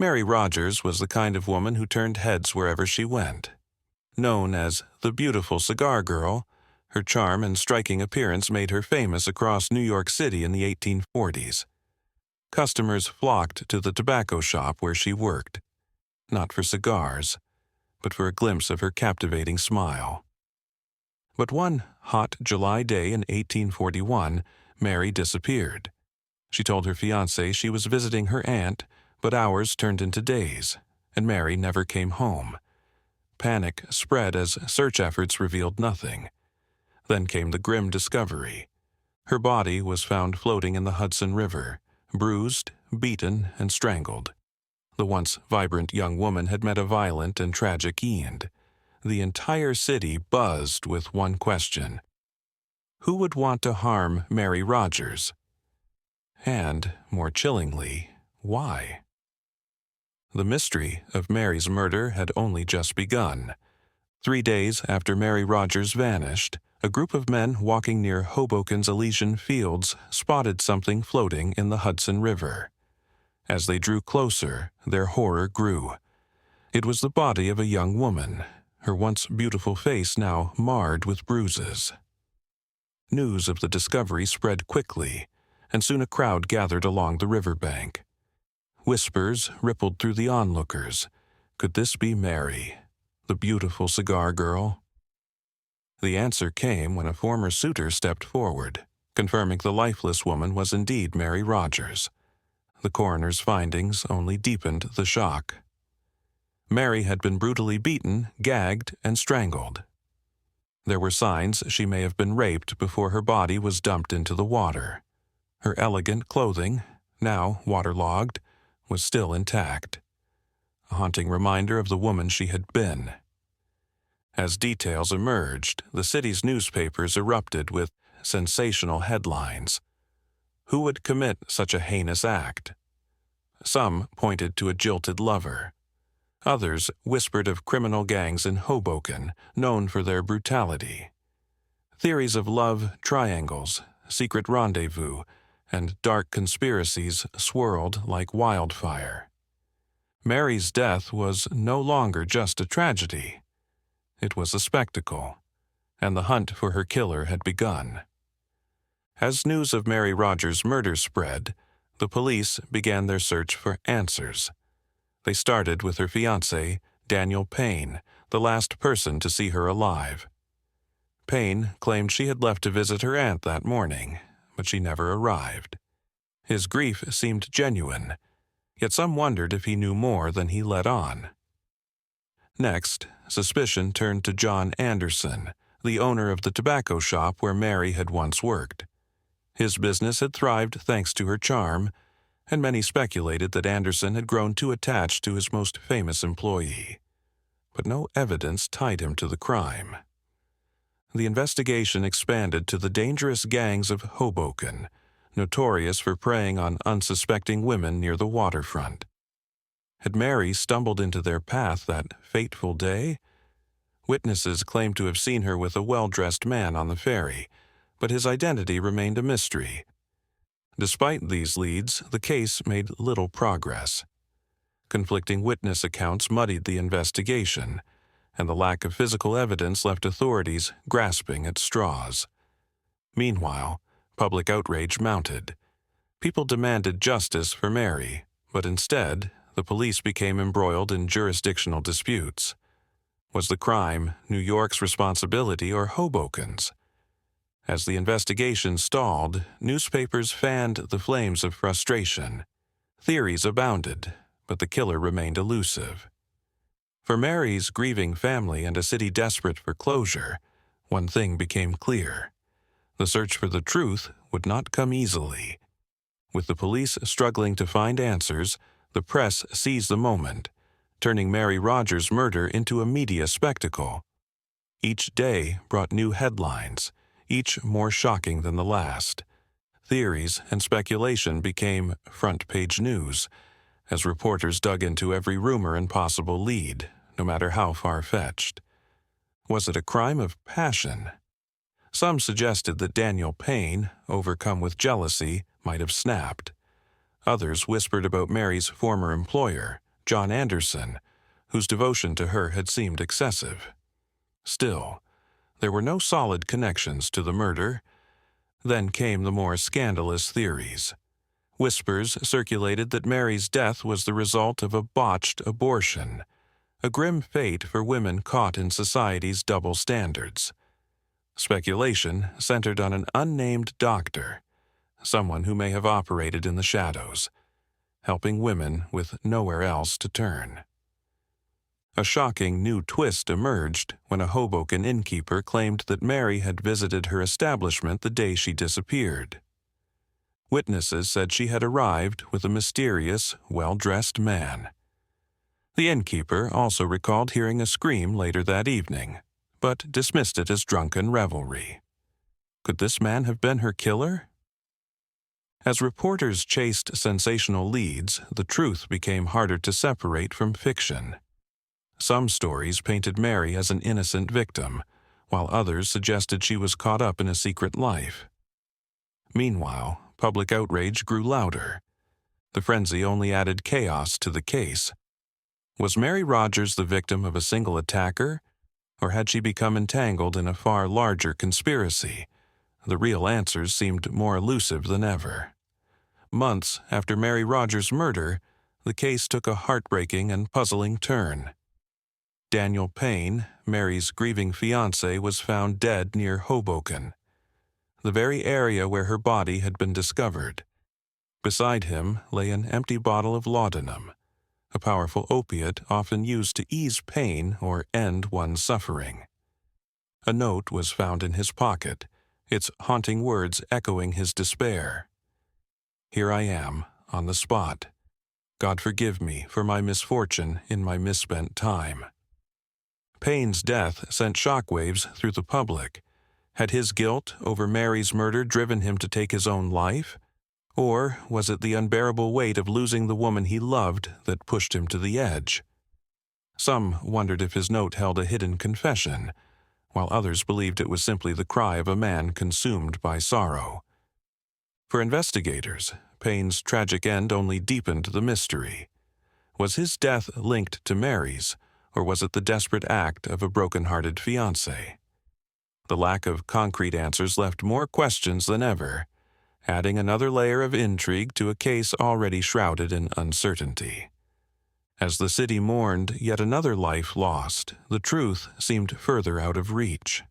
Mary Rogers was the kind of woman who turned heads wherever she went. Known as the Beautiful Cigar Girl, her charm and striking appearance made her famous across New York City in the 1840s. Customers flocked to the tobacco shop where she worked, not for cigars, but for a glimpse of her captivating smile. But one hot July day in 1841, Mary disappeared. She told her fiancé she was visiting her aunt, but hours turned into days, and Mary never came home. Panic spread as search efforts revealed nothing. Then came the grim discovery. Her body was found floating in the Hudson River, bruised, beaten, and strangled. The once vibrant young woman had met a violent and tragic end. The entire city buzzed with one question: who would want to harm Mary Rogers? And, more chillingly, why? The mystery of Mary's murder had only just begun. 3 days after Mary Rogers vanished, a group of men walking near Hoboken's Elysian Fields spotted something floating in the Hudson River. As they drew closer, their horror grew. It was the body of a young woman, her once beautiful face now marred with bruises. News of the discovery spread quickly, and soon a crowd gathered along the riverbank. Whispers rippled through the onlookers. Could this be Mary, the beautiful cigar girl? The answer came when a former suitor stepped forward, confirming the lifeless woman was indeed Mary Rogers. The coroner's findings only deepened the shock. Mary had been brutally beaten, gagged, and strangled. There were signs she may have been raped before her body was dumped into the water. Her elegant clothing, now waterlogged, was still intact, a haunting reminder of the woman she had been. As details emerged, the city's newspapers erupted with sensational headlines. Who would commit such a heinous act? Some pointed to a jilted lover. Others whispered of criminal gangs in Hoboken, known for their brutality. Theories of love triangles, secret rendezvous, and dark conspiracies swirled like wildfire. Mary's death was no longer just a tragedy. It was a spectacle, and the hunt for her killer had begun. As news of Mary Rogers' murder spread, the police began their search for answers. They started with her fiancé, Daniel Payne, the last person to see her alive. Payne claimed she had left to visit her aunt that morning, but she never arrived. His grief seemed genuine, yet some wondered if he knew more than he let on. Next, suspicion turned to John Anderson, the owner of the tobacco shop where Mary had once worked. His business had thrived thanks to her charm, and many speculated that Anderson had grown too attached to his most famous employee. But no evidence tied him to the crime. The investigation expanded to the dangerous gangs of Hoboken, notorious for preying on unsuspecting women near the waterfront. Had Mary stumbled into their path that fateful day? Witnesses claimed to have seen her with a well-dressed man on the ferry, but his identity remained a mystery. Despite these leads, the case made little progress. Conflicting witness accounts muddied the investigation, and the lack of physical evidence left authorities grasping at straws. Meanwhile, public outrage mounted. People demanded justice for Mary, but instead, the police became embroiled in jurisdictional disputes. Was the crime New York's responsibility or Hoboken's? As the investigation stalled, newspapers fanned the flames of frustration. Theories abounded, but the killer remained elusive. For Mary's grieving family and a city desperate for closure, one thing became clear. The search for the truth would not come easily. With the police struggling to find answers, the press seized the moment, turning Mary Rogers' murder into a media spectacle. Each day brought new headlines, each more shocking than the last. Theories and speculation became front-page news, as reporters dug into every rumor and possible lead, no matter how far-fetched. Was it a crime of passion? Some suggested that Daniel Payne, overcome with jealousy, might have snapped. Others whispered about Mary's former employer, John Anderson, whose devotion to her had seemed excessive. Still, there were no solid connections to the murder. Then came the more scandalous theories. Whispers circulated that Mary's death was the result of a botched abortion, a grim fate for women caught in society's double standards. Speculation centered on an unnamed doctor, someone who may have operated in the shadows, helping women with nowhere else to turn. A shocking new twist emerged when a Hoboken innkeeper claimed that Mary had visited her establishment the day she disappeared. Witnesses said she had arrived with a mysterious, well-dressed man. The innkeeper also recalled hearing a scream later that evening, but dismissed it as drunken revelry. Could this man have been her killer? As reporters chased sensational leads, the truth became harder to separate from fiction. Some stories painted Mary as an innocent victim, while others suggested she was caught up in a secret life. Meanwhile, public outrage grew louder. The frenzy only added chaos to the case. Was Mary Rogers the victim of a single attacker, or had she become entangled in a far larger conspiracy? The real answers seemed more elusive than ever. Months after Mary Rogers' murder, the case took a heartbreaking and puzzling turn. Daniel Payne, Mary's grieving fiancé, was found dead near Hoboken, the very area where her body had been discovered. Beside him lay an empty bottle of laudanum, a powerful opiate often used to ease pain or end one's suffering. A note was found in his pocket, its haunting words echoing his despair. "Here I am, on the spot. God forgive me for my misfortune in my misspent time." Payne's death sent shockwaves through the public. Had his guilt over Mary's murder driven him to take his own life? Or was it the unbearable weight of losing the woman he loved that pushed him to the edge? Some wondered if his note held a hidden confession, while others believed it was simply the cry of a man consumed by sorrow. For investigators, Payne's tragic end only deepened the mystery. Was his death linked to Mary's, or was it the desperate act of a broken-hearted fiancé? The lack of concrete answers left more questions than ever, adding another layer of intrigue to a case already shrouded in uncertainty. As the city mourned yet another life lost, the truth seemed further out of reach.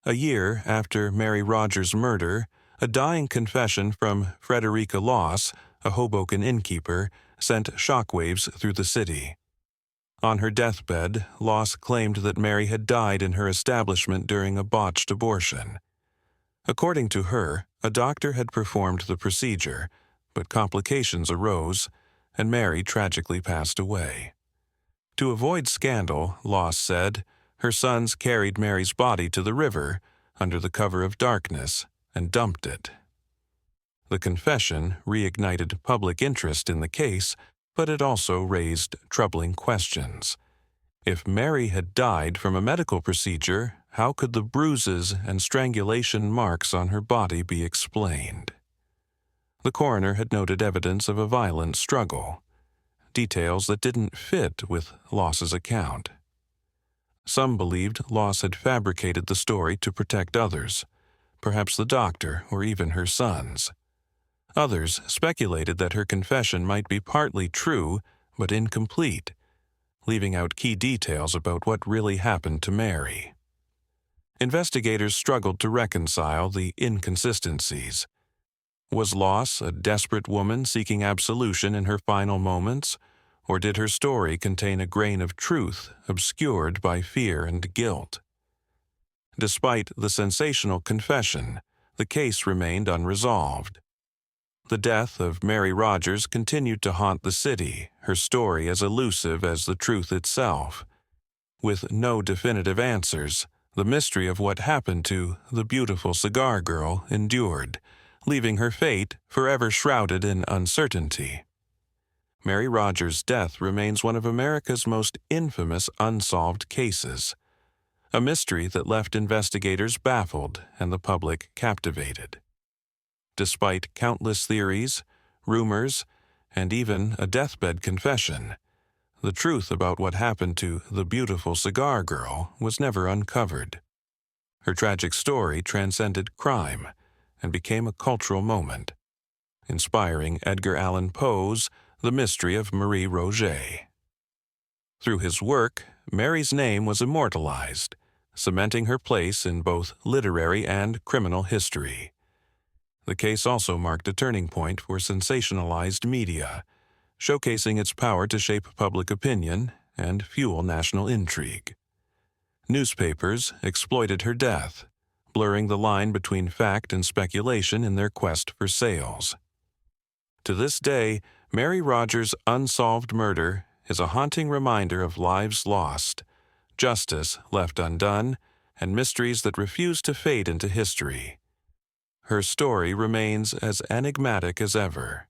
A year after Mary Rogers' murder, a dying confession from Frederica Loss, a Hoboken innkeeper, sent shockwaves through the city. On her deathbed, Loss claimed that Mary had died in her establishment during a botched abortion. According to her, a doctor had performed the procedure, but complications arose, and Mary tragically passed away. To avoid scandal, Loss said, her sons carried Mary's body to the river under the cover of darkness and dumped it. The confession reignited public interest in the case, but it also raised troubling questions. If Mary had died from a medical procedure, how could the bruises and strangulation marks on her body be explained? The coroner had noted evidence of a violent struggle, details that didn't fit with Loss's account. Some believed Loss had fabricated the story to protect others, perhaps the doctor or even her sons. Others speculated that her confession might be partly true but incomplete, leaving out key details about what really happened to Mary. Investigators struggled to reconcile the inconsistencies. Was Loss a desperate woman seeking absolution in her final moments, or did her story contain a grain of truth obscured by fear and guilt? Despite the sensational confession, the case remained unresolved. The death of Mary Rogers continued to haunt the city, her story as elusive as the truth itself. With no definitive answers, the mystery of what happened to the Beautiful Cigar Girl endured, leaving her fate forever shrouded in uncertainty. Mary Rogers' death remains one of America's most infamous unsolved cases, a mystery that left investigators baffled and the public captivated. Despite countless theories, rumors, and even a deathbed confession. The truth about what happened to the Beautiful Cigar Girl was never uncovered. Her tragic story transcended crime and became a cultural moment, inspiring Edgar Allan Poe's The Mystery of Marie Roget. Through his work, Mary's name was immortalized, cementing her place in both literary and criminal history. The case also marked a turning point for sensationalized media, showcasing its power to shape public opinion and fuel national intrigue. Newspapers exploited her death, blurring the line between fact and speculation in their quest for sales. To this day, Mary Rogers' unsolved murder is a haunting reminder of lives lost, justice left undone, and mysteries that refuse to fade into history. Her story remains as enigmatic as ever,